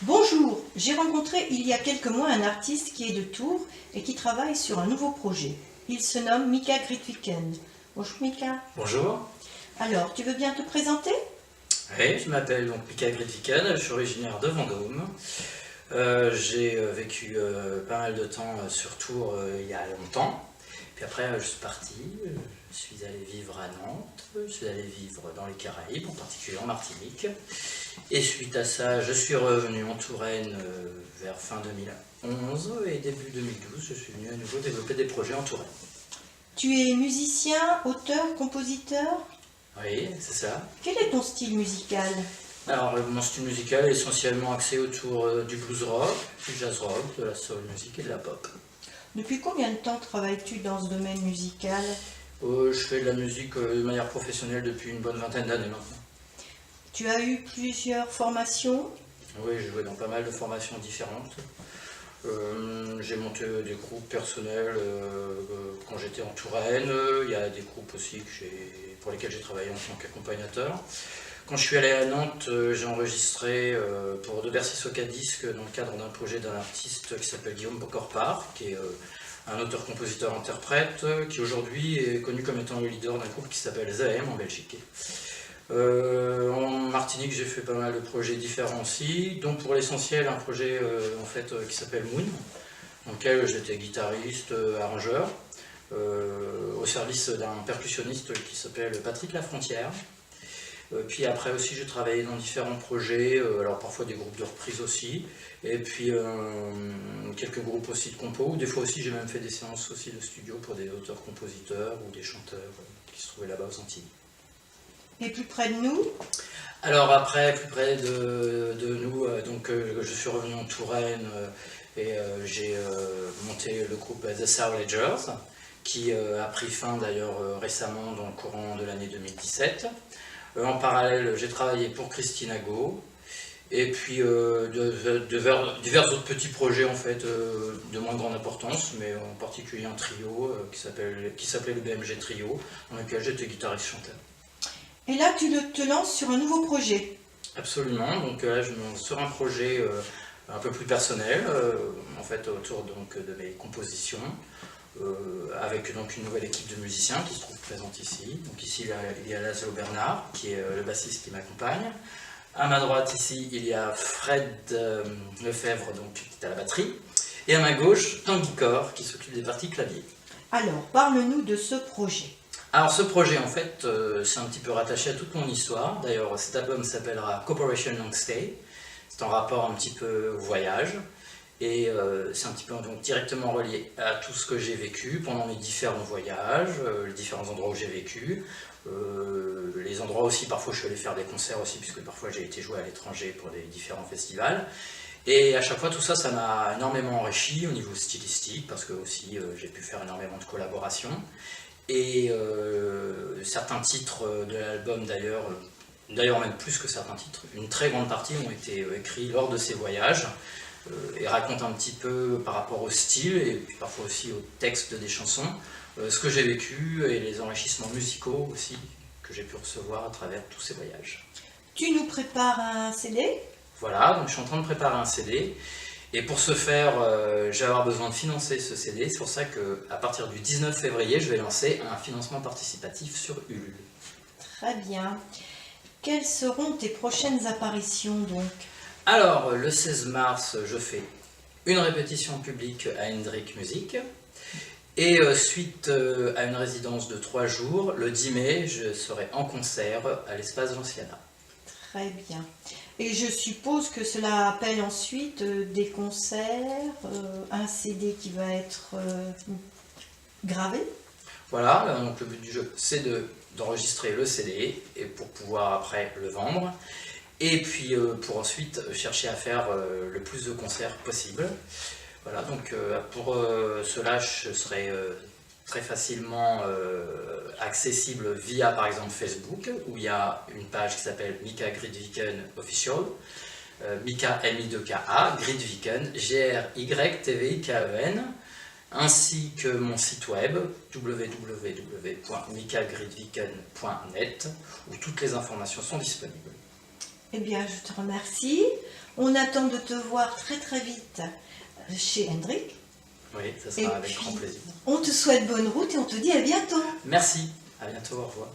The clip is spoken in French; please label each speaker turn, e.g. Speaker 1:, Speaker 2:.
Speaker 1: Bonjour, j'ai rencontré il y a quelques mois un artiste qui est de Tours et qui travaille sur un nouveau projet. Il se nomme Mika Grytviken. Bonjour Mika.
Speaker 2: Bonjour.
Speaker 1: Alors, tu veux bien te présenter?
Speaker 2: Oui, je m'appelle donc Mika Grytviken, je suis originaire de Vendôme. J'ai vécu pas mal de temps sur Tours il y a longtemps. Puis après, je suis parti, je suis allé vivre à Nantes, je suis allé vivre dans les Caraïbes, en particulier en Martinique. Et suite à ça, je suis revenu en Touraine vers fin 2011 et début 2012, je suis venu à nouveau développer des projets en Touraine.
Speaker 1: Tu es musicien, auteur, compositeur?
Speaker 2: Oui, c'est ça.
Speaker 1: Quel est ton style musical?
Speaker 2: Alors, mon style musical est essentiellement axé autour du blues rock, du jazz rock, de la soul music et de la pop.
Speaker 1: Depuis combien de temps travailles-tu dans ce domaine musical?
Speaker 2: Je fais de la musique de manière professionnelle depuis une bonne vingtaine d'années maintenant.
Speaker 1: Tu as eu plusieurs formations?
Speaker 2: Oui, j'ai joué dans pas mal de formations différentes. J'ai monté des groupes personnels quand j'étais en Touraine. Il y a des groupes aussi pour lesquels j'ai travaillé en tant qu'accompagnateur. Quand je suis allé à Nantes, j'ai enregistré pour De Bercy Soca Disc dans le cadre d'un projet d'un artiste qui s'appelle Guillaume Bocorpar, qui est un auteur-compositeur-interprète, qui aujourd'hui est connu comme étant le leader d'un groupe qui s'appelle ZAM en Belgique. En Martinique, j'ai fait pas mal de projets différents aussi, dont pour l'essentiel un projet qui s'appelle Moon, dans lequel j'étais guitariste, arrangeur, au service d'un percussionniste qui s'appelle Patrick Lafrontière. Puis après aussi j'ai travaillé dans différents projets, alors parfois des groupes de reprises aussi, et puis quelques groupes aussi de compos, ou des fois aussi j'ai même fait des séances aussi de studio pour des auteurs-compositeurs ou des chanteurs qui se trouvaient là-bas aux Antilles.
Speaker 1: Et plus près de nous?
Speaker 2: Alors après, plus près de nous, je suis revenu en Touraine et j'ai monté le groupe The Soul Ledgers, qui a pris fin d'ailleurs récemment dans le courant de l'année 2017. En parallèle, j'ai travaillé pour Christina Go, et puis divers autres petits projets en fait, de moins grande importance, mais en particulier un trio qui s'appelait le BMG Trio, dans lequel j'étais guitariste-chanteur.
Speaker 1: Et là, tu te lances sur un nouveau projet.
Speaker 2: Absolument, donc là je me lance sur un projet un peu plus personnel, en fait autour donc, de mes compositions, avec donc une nouvelle équipe de musiciens qui se trouve présente ici. Donc ici il y a Laszlo Bernard qui est le bassiste qui m'accompagne. À ma droite ici il y a Fred Lefebvre donc, qui est à la batterie. Et à ma gauche Tanguy Cor qui s'occupe des parties clavier.
Speaker 1: Alors, parle-nous de ce projet.
Speaker 2: Alors ce projet en fait c'est un petit peu rattaché à toute mon histoire. D'ailleurs cet album s'appellera Cooperation Long Stay. C'est en rapport un petit peu au voyage. Et c'est un petit peu donc, directement relié à tout ce que j'ai vécu pendant mes différents voyages, les différents endroits où j'ai vécu, les endroits aussi, parfois je suis allé faire des concerts aussi, puisque parfois j'ai été jouer à l'étranger pour des différents festivals. Et à chaque fois tout ça, ça m'a énormément enrichi au niveau stylistique, parce que aussi j'ai pu faire énormément de collaborations. Et certains titres de l'album d'ailleurs même plus que certains titres, une très grande partie ont été écrits lors de ces voyages, et raconte un petit peu par rapport au style et puis parfois aussi au texte des chansons, ce que j'ai vécu et les enrichissements musicaux aussi que j'ai pu recevoir à travers tous ces voyages.
Speaker 1: Tu nous prépares un CD?
Speaker 2: Voilà, donc je suis en train de préparer un CD et pour ce faire, je vais avoir besoin de financer ce CD. C'est pour ça qu'à partir du 19 février, je vais lancer un financement participatif sur Ulule.
Speaker 1: Très bien. Quelles seront tes prochaines apparitions donc?
Speaker 2: Alors, le 16 mars, je fais une répétition publique à Hendrik Music. Et suite à une résidence de 3 jours, le 10 mai, je serai en concert à l'espace Gentiana.
Speaker 1: Très bien. Et je suppose que cela appelle ensuite des concerts, un CD qui va être gravé?
Speaker 2: Voilà, donc le but du jeu, c'est d'enregistrer le CD et pour pouvoir après le vendre. Et puis pour ensuite chercher à faire le plus de concerts possible. Voilà, donc pour cela, je serai très facilement accessible via par exemple Facebook, où il y a une page qui s'appelle Mika Grytviken Official, Mika M-I-2-K-A, Grytviken, G-R-Y-T-V-I-K-E-N, ainsi que mon site web www.mikagrytviken.net, où toutes les informations sont disponibles.
Speaker 1: Eh bien, je te remercie. On attend de te voir très très vite chez Hendrik.
Speaker 2: Oui, ça
Speaker 1: Et
Speaker 2: sera avec
Speaker 1: puis,
Speaker 2: grand plaisir.
Speaker 1: On te souhaite bonne route et on te dit à bientôt.
Speaker 2: Merci, à bientôt, au revoir.